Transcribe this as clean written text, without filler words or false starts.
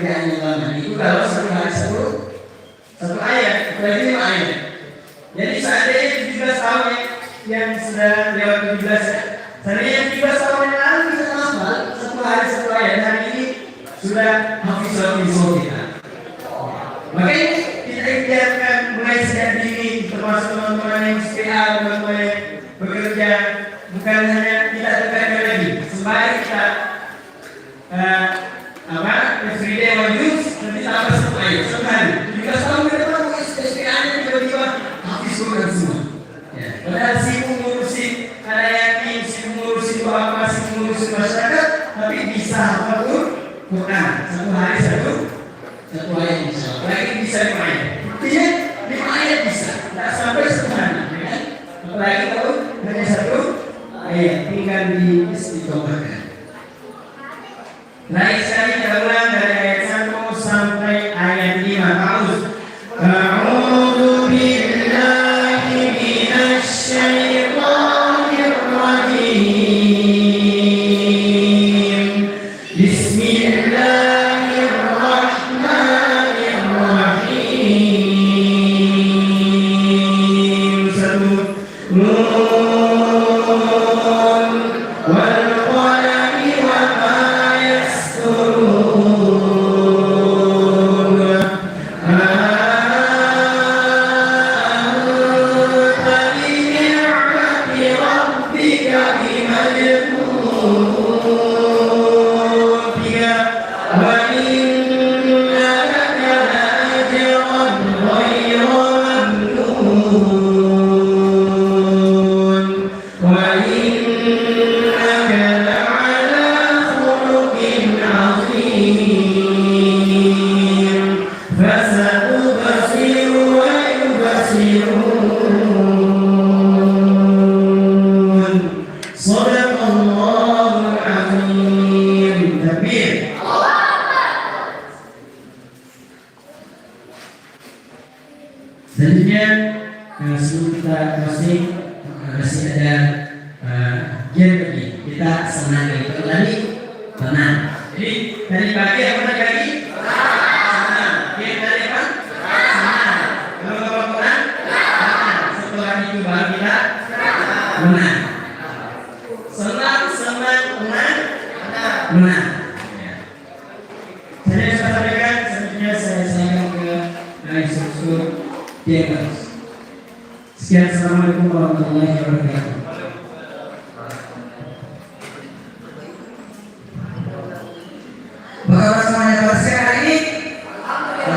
pekerjaan yang lama. Itu kalau satu hari satu ayat, berarti 5 ayat. Jadi seandainya 17 tahun yang sudah lewat 17 ya, seandainya yang 17 tahun yang lalu bisa hafal satu hari satu ayat, hari ini sudah hafizah kita. Makanya kita biarkan mulai sejak dini, termasuk teman-teman yang SPA, teman-teman yang bekerja, bukan hanya kita tekankan lagi, sembari kita everyday wajib, nanti tambah satu ayat, satu hari. 17 tahun ke depan SPA-nya tiba-tiba hafiz Quran semua. Ya. Padahal sibuk ngurusin karya yakin, sibuk ngurusin apa, sibuk ngurusin masyarakat, tapi bisa hafal Quran satu hari satu ayat bisa. Lagi bisa 5 ayat. Artinya 5 ayat bisa. Tak sampai setengah, ya kan? Apalagi kalau hanya satu ayat, tinggal diistiqomahkan. Baik sekali kita ulang dari ayat 1 sampai ayat 5. A'udzu billahi minasy syaithanir rajim. Bismillahirrahmanirrahim. Selanjutnya sebelum kita closing masih ada game lagi. Kita senang itu tadi tenang. Jadi tadi pagi apa tadi? Senang. Game tadi apa? Senang. Kalau bawa Quran? Senang. Setelah itu baru kita menang. Senang, menang. Saya sampaikan selanjutnya saya serahkan ke instruktur Diagas. Sekian, assalamualaikum warahmatullahi wabarakatuh. Bagaimana semuanya pada siang hari ini?